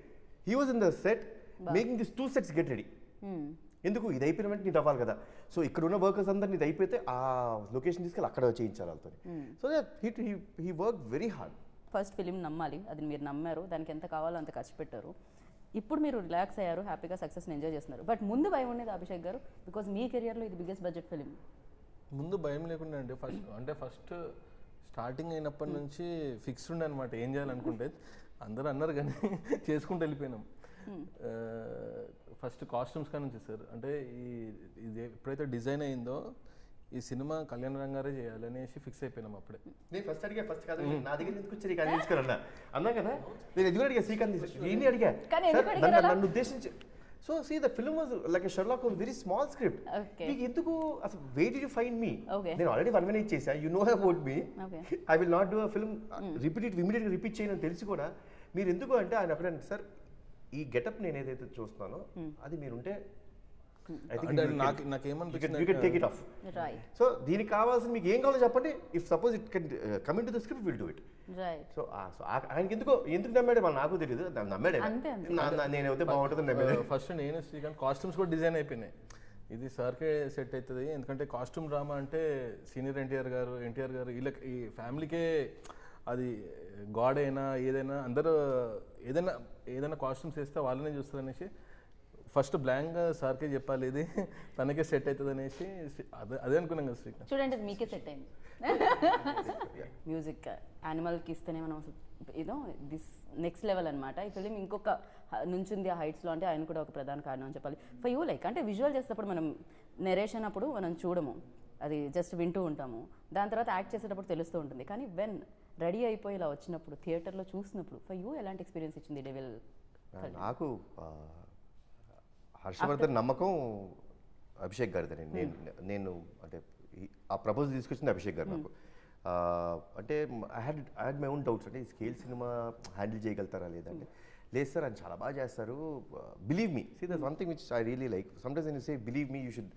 he was in the set making this 2 sets get ready. ఎందుకు ఇది అయిపోయిన వెంటనే నీకు అవ్వాలి కదా. సో ఇక్కడ ఉన్న వర్కర్స్ అందరినీ ఇది అయిపోతే ఆ లొకేషన్ తీసుకెళ్ళి అక్కడ చేయించాలి వాళ్ళతో. So he work very hard. First film నమ్మాలి, అది మీరు నమ్మారు, దానికి ఎంత కావాలో అంత ఖర్చు పెట్టారు. ఇప్పుడు మీరు రిలాక్స్ అయ్యారు, హ్యాపీగా సక్సెస్ని ఎంజాయ్ చేస్తున్నారు. బట్ ముందు భయం ఉండేది అభిషేక్ గారు, బికాజ్ మీ కెరియర్లో ఇది బిగ్గెస్ట్ బడ్జెట్ ఫిలిం. ముందు భయం లేకుండా అండి. ఫస్ట్ స్టార్టింగ్ అయినప్పటి నుంచి ఫిక్స్డ్ ఉండే అనమాట ఏం చేయాలనుకుంటే. అందరూ అన్నారు కానీ చేసుకుంటూ వెళ్ళిపోయినాం. ఫస్ట్ కాస్ట్యూమ్స్ కానీ నుంచి సార్, అంటే ఇది ఎప్పుడైతే డిజైన్ అయిందో ఈ సినిమా కళ్యాణ్ రామ్ గారే చేయాలి అనేసి ఫిక్స్ అయిపోయినాం అప్పుడే. నేను ఫస్ట్ అడిగా, ఫస్ట్ కాదు నా దగ్గర ఎందుకు వచ్చి శ్రీకాంత్ తీసుకురన్నా అన్నా కదా, నేను ఎదుగు అడిగా శ్రీకాంత్ నేను అడిగా నన్ను ఉద్దేశించి. So see the film was like a Sherlock Holmes, very small script. మీకు ఎందుకు అసలు wait did you find me? నేను ఆల్రెడీ 1 minute చేశా, you know about me, I will not do a film ఇమీడియట్గా రిపీట్ చేయని తెలిసి కూడా మీరు ఎందుకు అంటే ఆయన అక్కడంటే, సార్ ఈ గెటప్ నేను ఏదైతే చూస్తున్నానో అది మీరుంటే సో దీనికి కావాల్సిన మీకు ఏం కావాలో చెప్పండి. If suppose it can coming to the script will do it. So ఆయనకి ఎందుకు నమ్మాడు వాళ్ళు నాకు తెలియదు, నమ్మాడే నేనైతే బాగుంటుంది నమ్మాడు. ఫస్ట్ నేను శ్రీకాంత్ కాస్ట్యూమ్స్ కూడా డిజైన్ అయిపోయినాయి, ఇది సార్కే సెట్ అవుతుంది. ఎందుకంటే కాస్ట్యూమ్ డ్రామా అంటే సీనియర్ ఎన్టీఆర్ గారు వీళ్ళకి ఈ ఫ్యామిలీకే అది గాడ్ అయినా ఏదైనా అందరూ ఏదైనా కాస్ట్యూమ్స్ వేస్తే వాళ్ళనే చూస్తారు అనేసి ఫస్ట్ బ్లాంక్గా సార్కే చెప్పాలి, ఇది తనకే సెట్ అవుతుంది అనేసి అదే అనుకున్నాం కదా శ్రీకాంత్. చూడండి అది మీకే సెట్ అయింది. మ్యూజిక్ యానిమల్కి ఇస్తేనే మనం ఏదో దిస్ నెక్స్ట్ లెవెల్ అనమాట. ఈ ఫిలిం ఇంకొక నుంచింది ఆ హైట్స్లో, అంటే ఆయన కూడా ఒక ప్రధాన కారణం అని చెప్పాలి. ఫర్ యూ లైక్ అంటే విజువల్ చేసేటప్పుడు మనం నెరేషన్ అప్పుడు మనం చూడము, అది జస్ట్ వింటూ ఉంటాము, దాని తర్వాత యాక్ట్ చేసేటప్పుడు తెలుస్తూ ఉంటుంది. కానీ వెన్ రెడీ అయిపోయి ఇలా వచ్చినప్పుడు థియేటర్లో చూసినప్పుడు ఫర్ యూ ఎలాంటి ఎక్స్పీరియన్స్ ఇచ్చింది డెవిల్? నాకు హర్షవర్ధన్ నమ్మకం అభిషేక్ గారిదని. నేను అంటే ఆ ప్రపోజల్ తీసుకొచ్చింది అభిషేక్ గారు నాకు. అంటే I had my own doubts, అంటే ఈ స్కేల్ సినిమా హ్యాండిల్ చేయగలుగుతారా లేదంటే. లేదు సార్ ఆయన చాలా బాగా చేస్తారు, believe me. See that's one thing which I really like. Sometimes when you say believe me you should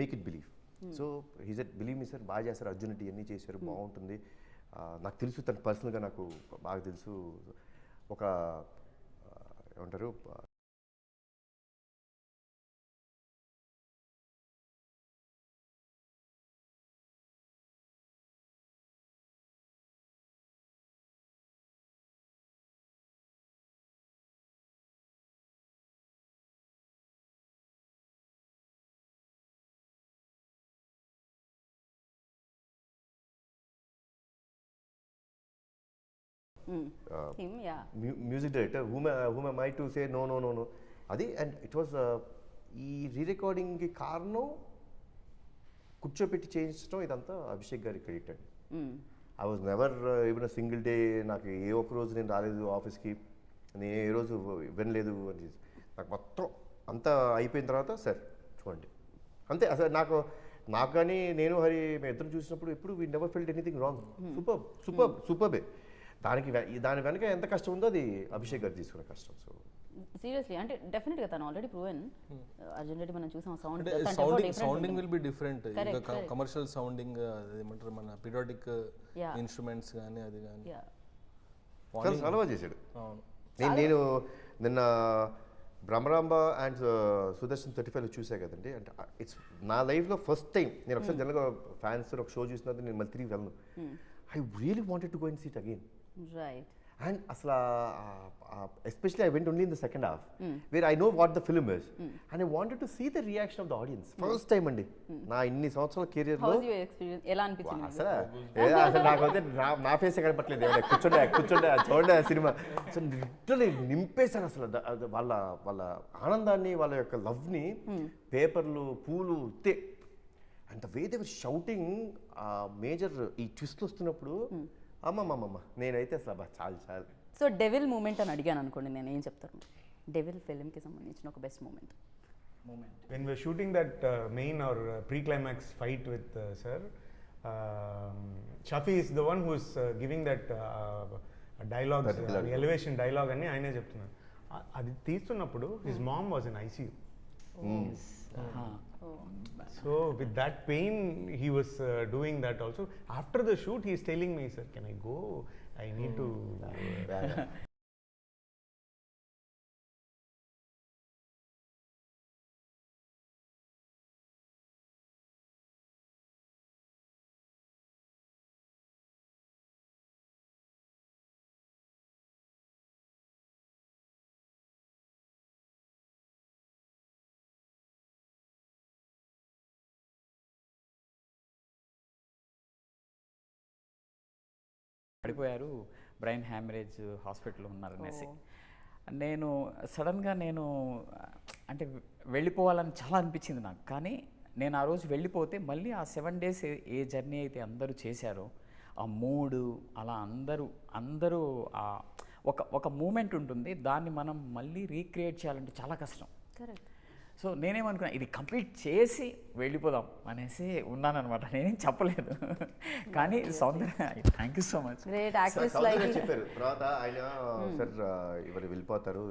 make it believe. So he said believe me sir, బాగా చేస్తారు, అర్జున్ రెడ్డి అన్నీ చేశారు, బాగుంటుంది. నాకు తెలుసు తను పర్సనల్గా నాకు బాగా తెలుసు. ఒక ఏమంటారు music director whom am I to say no అది. అండ్ ఇట్ వాజ్ ఈ రీరికార్డింగ్కి కారణం కూర్చోపెట్టి చేయించడం ఇదంతా అభిషేక్ గారి క్రెడిట్ అండి. I was never even a single day, నాకు ఏ ఒక్క రోజు నేను రాలేదు ఆఫీస్కి, నేను ఏ రోజు వినలేదు అని. నాకు మొత్తం అంతా అయిపోయిన తర్వాత సార్ చూడండి అంతే. అసలు నాకు కానీ నేను హరి మేము ఇద్దరు చూసినప్పుడు ఎప్పుడు we never felt anything wrong. సూపర్బే. దాని వెనక ఎంత కష్టం ఉందో అది అభిషేక్ గారు తీసుకునే కష్టం. సో సీరియస్లీ అంటే డెఫినెట్గా తను ఆల్రెడీ ప్రూవెన్. అర్జున్ రెడ్డి మనం చూసాం, sounding will be different. Commercial sounding ఏమంటారు, మన పీరియాడిక్ ఇన్స్ట్రుమెంట్స్ కానీ అది కానీ చాలా బాగా చేశాడు. నేను నిన్న బ్రహ్మరాంబ అండ్ సుదర్శన్ 35 చూసా కదండి. అంటే ఇట్స్ నా లైఫ్లో ఫస్ట్ టైం. నేను ఒకసారి జనరల్గా ఫ్యాన్స్ ఒక షో చూసినది నేను మళ్ళీ తిరిగి వెళ్ళను. I really wanted to go and see it again. Right. And asla, especially I went only in the second half, where I know what the film is, and I wanted to see the reaction of the audience. First time అండి నా ఇన్ని సంవత్సరాల కెరియర్లో హౌస్ యూ ఎక్స్పీరియన్స్, ఎలా అనిపించింది? అసలు నాకైతే నా ఫేస్ కనపట్లేదు, కూర్చోండి చూడండి ఆ సినిమా. సో లిటరలీ నింపేశాను అసలు వాళ్ళ ఆనందాన్ని, వాళ్ళ యొక్క లవ్ని, పేపర్లు, పూలు, and the way they were shouting. Major ఈ ట్విస్ట్ వస్తున్నప్పుడు అమ్మమ్మమ్మ నేనైతే అసలు చాలు. సో డెవిల్ మూమెంట్ అని అడిగాను అనుకోండి, నేను ఏం చెప్తాను? డెవిల్ ఫిల్మ్కి సంబంధించిన ఒక best moment. When we're shooting that main or pre-climax fight with sir, Shafi is the one who's giving that dialogue, the elevation dialogue అని ఆయనే చెప్తున్నారు. అది తీస్తున్నప్పుడు his mom was in ICU. So with that pain he was doing that also. After the shoot he is telling me, sir, can I go? I need to పడిపోయారు, బ్రెయిన్ హ్యామరేజ్, హాస్పిటల్లో ఉన్నారనేసి. నేను సడన్గా అంటే వెళ్ళిపోవాలని చాలా అనిపించింది నాకు. కానీ నేను ఆ రోజు వెళ్ళిపోతే మళ్ళీ ఆ 7 days ఏ జర్నీ అయితే అందరూ చేశారో ఆ మూడు అలా అందరూ ఒక మూమెంట్ ఉంటుంది, దాన్ని మనం మళ్ళీ రీక్రియేట్ చేయాలంటే చాలా కష్టం. కరెక్ట్. సో నేనేమనుకున్నా, ఇది కంప్లీట్ చేసి వెళ్ళిపోదాం అనేసి ఉన్నానన్నమాట. నేనేం చెప్పలేదు. కానీ Soundarya, thank you so much. Great actress like చెప్పారు. తర్వాత ఆయన సార్ ఎవరు వెళ్ళిపోతారు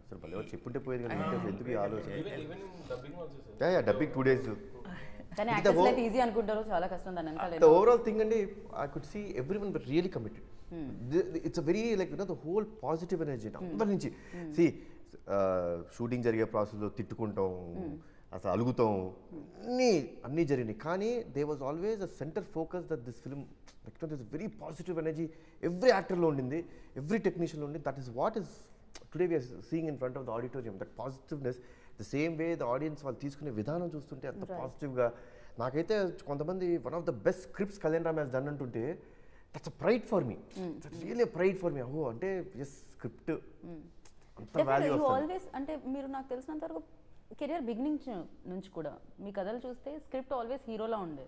అసలు భలే చెప్పుంటే పోయేది కానీ ఎందుకు ఈ ఆలోచన. Dubbing 2 days. కానీ యాక్టర్స్ లైఫ్ ఈజీ అనుకుంటారు, చాలా కష్టం దాని వెనకాల. The overall thing అండి, I could see everyone were really committed. It's a very like the whole positive energy అందరి నుంచి. See, షూటింగ్ జరిగే ప్రాసెస్లో తిట్టుకుంటాం, అసలు అలుగుతాం, అన్నీ జరిగినాయి. కానీ they was always a centre focus that this film like this very positive energy every యాక్టర్లో ఉండింది, ఎవ్రీ టెక్నీషియన్లో ఉండింది. That is what is today we are seeing in front of the auditorium. That positiveness, the same way the audience వాళ్ళు తీసుకునే విధానం చూస్తుంటే అంత పాజిటివ్గా. నాకైతే కొంతమంది one of the best scripts Kalyan Ram has done అంటుంటే that's a pride for me, that's really a pride for మీ. అహో అంటే ఎస్ స్క్రిప్ట్ ఆల్వేస్. అంటే మీరు నాకు తెలిసినంత వరకు కెరియర్ బిగినింగ్ నుంచి కూడా మీ కథలు చూస్తే స్క్రిప్ట్ ఆల్వేస్ హీరోలా ఉండే,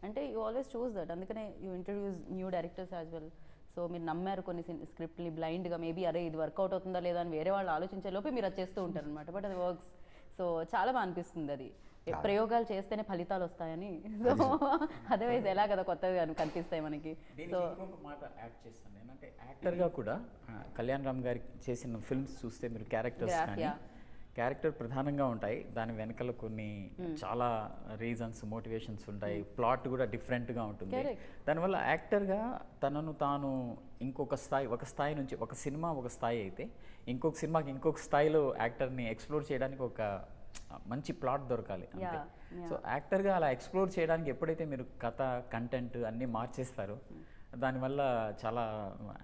అంటే యూ ఆల్వేస్ చూస్ దట్. అందుకనే you introduce new directors as well. So మీరు నమ్మారు కొన్ని స్క్రిప్ట్ని బ్లైండ్గా, మేబీ అరే ఇది వర్కౌట్ అవుతుందా లేదా అని వేరే వాళ్ళు ఆలోచించే లోపే మీరు అది చేస్తూ ఉంటారు అనమాట. బట్ అది వర్క్స్. సో చాలా బాగా అనిపిస్తుంది అది. ప్రయోగాలు చేస్తేనే ఫలితాలు వస్తాయని. సో అదర్వైజ్ ఎలా కదా కొత్తగా కనిపిస్తాయి మనకి. సో ఇంకొక మాట యాడ్ చేస్తాను ఏంటంటే, యాక్టర్గా కూడా కళ్యాణ్ రామ్ గారి చేసిన ఫిల్మ్స్ చూస్తే మీరు క్యారెక్టర్ ప్రధానంగా ఉంటాయి, దాని వెనకాల కొన్ని చాలా రీజన్స్, మోటివేషన్స్ ఉంటాయి, ప్లాట్ కూడా డిఫరెంట్గా ఉంటుంది. దానివల్ల యాక్టర్గా తనను తాను ఒక స్థాయి నుంచి, ఒక సినిమా ఒక స్థాయి అయితే ఇంకొక సినిమాకి ఇంకొక స్థాయిలో యాక్టర్ని ఎక్స్ప్లోర్ చేయడానికి ఒక మంచి ప్లాట్ దొరకాలి అంతే. సో యాక్టర్గా అలా ఎక్స్ప్లోర్ చేయడానికి ఎప్పుడైతే మీరు కథ, కంటెంట్ అన్నీ మార్చేస్తారో దానివల్ల చాలా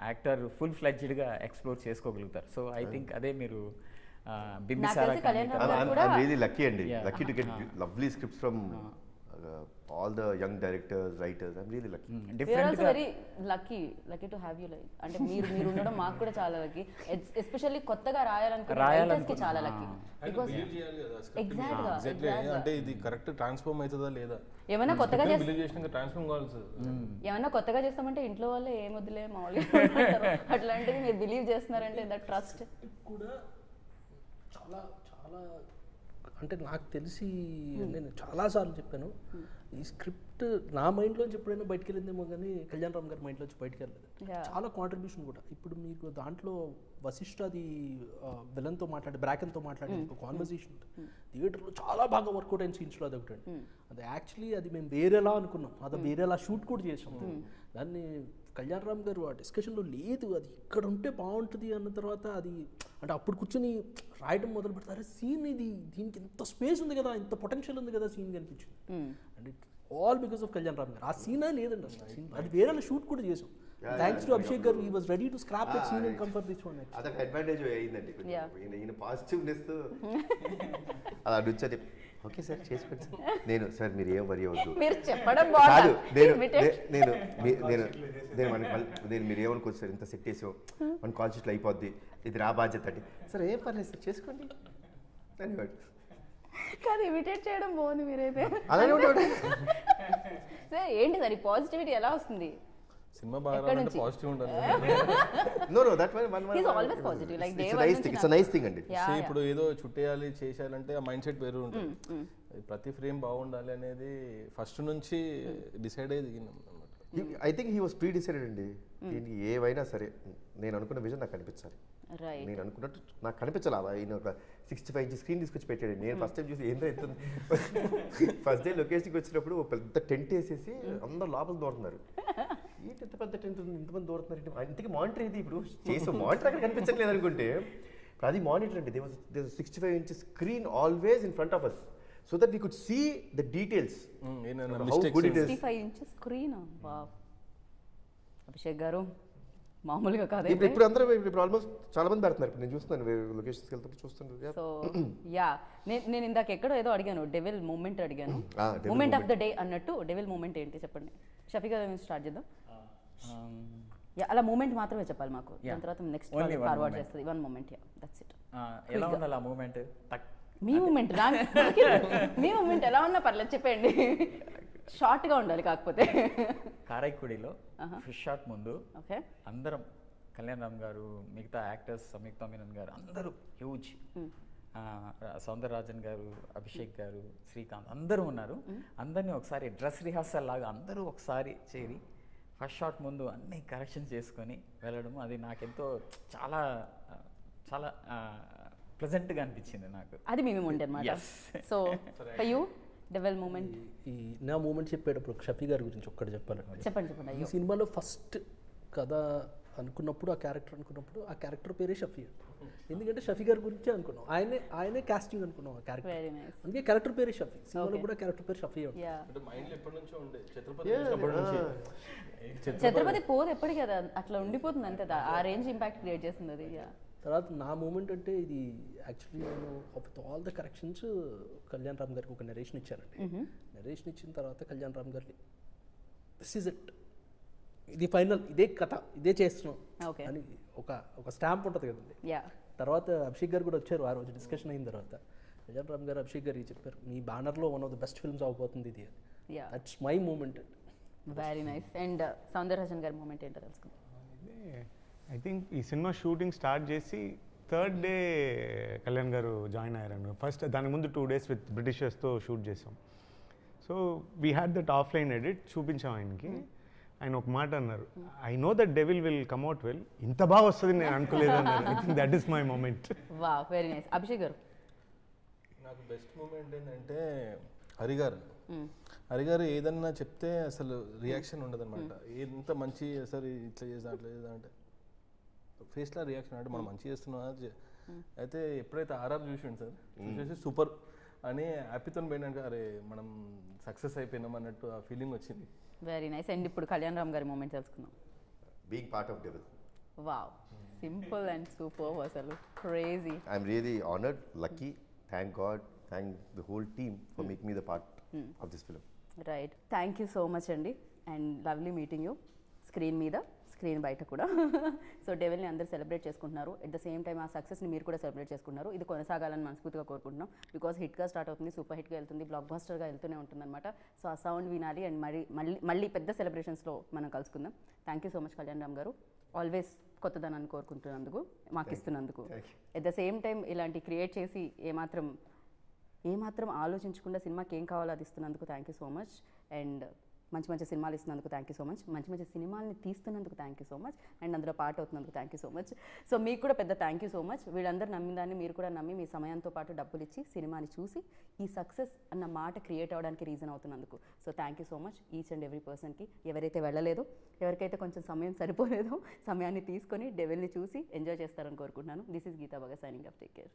యాక్టర్ ఫుల్ ఫ్లెడ్జ్డ్గా ఎక్స్ప్లోర్ చేసుకోగలుగుతారు. సో ఐ థింక్ అదే మీరు బింబిసారా. I'm really lucky అండి, lucky to get lovely scripts from all the young directors, writers. I'm really lucky. We are also very lucky to have you. Like అంటే మీరు ఉండడం మాకు కూడా చాలా లక్కీ. ఎస్పెషల్లీ కొత్తగా రాయాలనుకునే రైటర్స్ కి చాలా లక్కీ. బికాజ్ ఎగ్జాక్ట్లీ అంటే ఇది కరెక్ట్ ట్రాన్స్ఫార్మ్ అవుతుందా లేదా, ఏమైనా కొత్తగా ట్రాన్స్ఫార్మ్ కావాలి సార్. ఏమైనా కొత్తగా చేస్తామంటే ఇంట్లో వాళ్ళే ఏం వద్దులే మామూలుగా అట్లాంటిది మీరు బిలీవ్ చేస్తున్నారంటే దట్ ట్రస్ట్ కూడా చాలా చాలా. అంటే నాకు తెలిసి నేను చాలాసార్లు చెప్పాను, ఈ స్క్రిప్ట్ నా మైండ్లోంచి ఎప్పుడైనా బయటకు వెళ్ళిందేమో కానీ కళ్యాణ్ రామ్ గారి మైండ్లోంచి బయటకు వెళ్ళలేదు. చాలా కాంట్రిబ్యూషన్ కూడా. ఇప్పుడు మీకు దాంట్లో వశిష్ఠది విలన్తో బ్రాకెన్తో మాట్లాడే ఒక కాన్వర్సేషన్ థియేటర్లో చాలా బాగా వర్కౌట్ అయిన సీన్స్లో అది ఒకటి. అది యాక్చువల్లీ అది మేము వేరేలా అనుకున్నాం, అది వేరేలా షూట్ కూడా చేసాం. దాన్ని కళ్యాణ్ రామ్ గారు ఆ డిస్కషన్లో లేదు, అది ఇక్కడ ఉంటే బాగుంటుంది అన్న తర్వాత అది అంటే అప్పుడు కూర్చొని రాయడం మొదలు పెడతారు. సీన్ ఇది, దీనికి ఇంత స్పేస్ ఉంది కదా, ఇంత పొటెన్షియల్ ఉంది కదా సీన్ కనిపించింది. And all because of Kalyan Ram గారు. ఆ సీనే లేదండి అసలు సినిమా, అది వేరే షూట్ కూడా చేసాం. Thanks to Abhishek garu, he was ready to scrap that scene and come for this one. అదొక అడ్వాంటేజ్ అయ్యిందండి కొంచెం. Yeah. ఈయన పాజిటివ్నెస్ అలా అడుగుతుంది. ఓకే సార్ చేసుకోండి సార్. నేను సార్ మీరు ఏం వరి అవ్వద్దు. మీరు చెప్పడం కాదు బాగుంది. నేను నేను నేను నేను నేను మీరు ఏమనుకోవచ్చు సార్, ఇంత సెట్ చేసాం మన కాల్ షీట్లో అయిపోద్ది, ఇది రా బాధ్యత అంటే సార్ ఏం పర్లేదు సార్ చేసుకోండి అనేవాడు. కాదు ఇమిటేట్ చేయడం బాగుంది మీరైతే. అలానే ఉంటాడు. సార్ ఏంటి సార్ ఈ పాజిటివిటీ ఎలా వస్తుంది? సినిమా బాగా ఎక్కడి రావాలంటే నుంచి? పాజిటివ్ ఉండాలి. No, that one. He's always positive, like day It's a one nice నుంచి thing. It's a nice thing అండి. Yeah, See, yeah. ఇప్పుడు ఏదో చుట్టేయాలి చేసేయాలంటే ఆ మైండ్ సెట్ వేరు ఉంటుంది. ప్రతి ఫ్రేమ్ బాగుండాలి అనేది ఫస్ట్ నుంచి డిసైడ్ అయ్యి దిగినాం అన్నమాట. I think he was pre decided అండి. దీనికి ఏవైనా సరే నేను అనుకున్న విజన్ నాకు కనిపించాలి, రైట్. నేను అనుకున్నట్టు నాకు కనిపించాలి. ఆయన ఒక 65 ఇంచ్ స్క్రీన్ తీసుకొచ్చి పెట్టాడు. నేను ఫస్ట్ టైం చూసి ఏంటో ఎంత ఫస్ట్ డే లొకేషన్కి వచ్చినప్పుడు ఒక పెద్ద టెంట్ వేసేసి అందరు లోపల దూరుతున్నారు. ఏంటి ఎంత పెద్ద టెంట్ ఉంది, ఇంతమంది దూరుతున్నారు, ఇంతకీ మానిటర్ ఇది ఇప్పుడు చేసే మానిటర్ అక్కడ కనిపించట్లేదు అనుకుంటే ఇప్పుడు అది మానిటర్ అండి. They 65 inch screen always in front of us so that we could see the details. How good it is. 65 inches screen. Wow. Abhishek garu మామూలుగా కాదు. ఇప్పుడు అందరూ ఇప్పుడు ఆల్మోస్ట్ చాలా మంది పెడుతున్నారు. ఇప్పుడు నేను చూస్తున్నాను లొకేషన్స్కి వెళ్తున్నప్పుడు చూస్తున్నాను. సో యా నేను ఇందాక ఎక్కడో ఏదో అడిగాను, డెవిల్ మూమెంట్ అడిగాను. devil moment of the day అన్నట్టు డెవిల్ మూమెంట్ ఏంటి చెప్పండి. షఫీ గారు స్టార్ట్ చేద్దాం. యా అలా మూమెంట్ మాత్రమే చెప్పాలి మాకు. దాని తర్వాత next Only one forward moment. చేస్తుంది. One moment. Ya that's it. ఎలా ఉండాలి ఆ మూమెంట్? మీ మూమెంట్ మీ మూమెంట్ ఎలా ఉన్నా పర్లేదు చెప్పండి. షార్ట్గా ఉండాలి కాకపోతే. కారైక్కుడిలో ఫిష్ షాట్ ముందు ఓకే అందరం కళ్యాణ్ రామ్ గారు, మిగతా యాక్టర్స్ సంయుక్త మీనన్ గారు అందరూ హ్యూజ్, సౌందరరాజన్ గారు, అభిషేక్ గారు, శ్రీకాంత్ అందరూ ఉన్నారు. అందరినీ ఒకసారి డ్రెస్ రిహార్సల్ లాగా అందరూ ఒకసారి చేరి ఫస్ట్ షాట్ ముందు అన్ని కరెక్షన్ చేసుకొని వెళ్ళడం అది నాకెంతో చాలా చాలా ప్లెజెంట్గా అనిపించింది నాకు. అది మీ మూమెంట్ అనమాట. Yes. సో ఫర్ యూ డెవల్ మూమెంట్ ఈ నా మూమెంట్ చెప్పేటప్పుడు షఫీ గారి గురించి ఒక్కటి చెప్పాలండి. చెప్పండి. ఈ అయ్యో సినిమాలో ఫస్ట్ కథ అనుకున్నప్పుడు ఆ క్యారెక్టర్ పేరే షఫీ. ఎందుకంటే షఫీ గారి గురించే అనుకున్నాం, ఆయనే కాస్టింగ్ అనుకున్నాం ఆ క్యారెక్టర్. Very nice. అందుకే క్యారెక్టర్ పేరే షఫీ. సినిమాలో కూడా క్యారెక్టర్ పేరు షఫీ ఉంటుంది. యా అంటే మైండ్లో ఎప్పటి నుంచో ఉండే ఛత్రపతి చూసినప్పటి నుంచి. ఛత్రపతి పోదు ఎప్పటికీ కదా అట్లా ఉండిపోతుంది అంతే. ఆ రేంజ్ ఇంపాక్ట్ క్రియేట్ చేస్తుంది అది. యా తర్వాత నా మూమెంట్ అంటే ఇది యాక్చువల్లీ నేను with all the corrections Kalyan Ram గారికి ఒక నెరేషన్ ఇచ్చానండి. నెరేషన్ ఇచ్చిన తర్వాత కళ్యాణ్ రామ్ గారిని దిస్ ఈజ్ ఇట్, ఇది ఫైనల్, ఇదే కథ, ఇదే చేస్తున్నాం Okay. అని ఒక స్టాంప్ ఉంటుంది కదండి. యా తర్వాత అభిషేక్ గారు కూడా వచ్చారు ఆ రోజు డిస్కషన్ అయిన తర్వాత. కళ్యాణ్ రామ్ గారు అభిషేక్ గారికి చెప్పారు, మీ బ్యానర్లో one of the best films అవబోతుంది ఇది. Yeah that's my moment. Very nice. And Soundararajan గారి మూమెంట్ ఏంటో తెలుసుకుందాం. ఐ థింక్ ఈ సినిమా షూటింగ్ స్టార్ట్ చేసి third day Kalyan garu join అయ్యారు. ఫస్ట్ దాని ముందు 2 days విత్ బ్రిటిషర్స్తో షూట్ చేసాం. So we had that offline edit చూపించాం ఆయనకి. ఆయన ఒక మాట అన్నారు, I know that Devil will come out well, ఇంత బాగా వస్తుంది నేను అనుకోలేదు అన్నారు. I think that is my moment. Wow very nice. Abhishek గారు నాకు బెస్ట్ మూమెంట్ ఏంటంటే హరిగారు ఏదన్నా చెప్తే అసలు రియాక్షన్ ఉండదు అనమాట. ఎంత మంచి అసలు ఇట్లా చేద్దాం అట్లా చేద్దాం అంటే ఫేస్లో రియాక్షన్ అంటే మనం మంచి చేస్తున్నాం. అయితే ఎప్పుడైతే ఆర్ఆర్ చూసాను సార్, చూసేసి సూపర్ అని హ్యాపీతో పోయినాక అరే మనం సక్సెస్ అయిపోయినాం అన్నట్టు ఆ ఫీలింగ్ వచ్చింది. Very nice. అండ్ ఇప్పుడు కళ్యాణ్ రామ్ గారి మూమెంట్ తెలుసుకుందాం. Being part of Devil. Wow simple and super. అసలు crazy. I'm really honoured, lucky, thank God, thank the whole team for making me the part of this film. Right. Thank you so much అండి. And lovely meeting you screen మీద, స్క్రీన్ బయట కూడా. సో డెవిల్ని అందరూ సెలబ్రేట్ చేసుకుంటున్నారు. ఎట్ ద సేమ్ టైం ఆ సక్సెస్ని మీరు కూడా సెలబ్రేట్ చేసుకుంటున్నారు. ఇది కొనసాగాలని మనస్ఫూర్తిగా కోరుకుంటున్నాం. బికాస్ హిట్గా స్టార్ట్ అవుతుంది, సూపర్ హిట్గా వెళ్తుంది, బ్లాక్ బస్టర్గా వెళ్తూనే ఉంటుందన్నమాట. సో ఆ సౌండ్ వినాలి అండ్ మళ్ళీ పెద్ద సెలబ్రేషన్స్లో మనం కలుసుకుందాం. Thank you so much Kalyan Ram garu. Always కొత్తదనాన్ని కోరుకుంటున్నందుకు, మాకు ఇస్తున్నందుకు. ఎట్ ద సేమ్ టైం ఇలాంటి క్రియేట్ చేసి ఏమాత్రం ఆలోచించకుండా సినిమాకి ఏం కావాలో అది ఇస్తున్నందుకు thank you so much. And మంచి సినిమాలు ఇస్తున్నందుకు థ్యాంక్ యూ సో మచ్. మంచి సినిమాల్ని తీస్తున్నందుకు thank you so much. And అందులో పార్ట్ అవుతున్నందుకు thank you so much. So మీకు కూడా పెద్ద థ్యాంక్ యూ సో మచ్. వీళ్ళందరూ నమ్మిన దాన్ని మీరు కూడా నమ్మి మీ సమయంతో పాటు డబ్బులు ఇచ్చి సినిమాని చూసి ఈ సక్సెస్ అన్న మాట క్రియేట్ అవ్వడానికి రీజన్ అవుతున్నందుకు. So thank you so much each and every పర్సన్కి. ఎవరైతే వెళ్ళలేదో, ఎవరికైతే కొంచెం సమయం సరిపోలేదో, సమయాన్ని తీసుకొని డెవిల్ని చూసి ఎంజాయ్ చేస్తారని కోరుకుంటున్నాను. This is Geeta Bhagat signing off. Take care.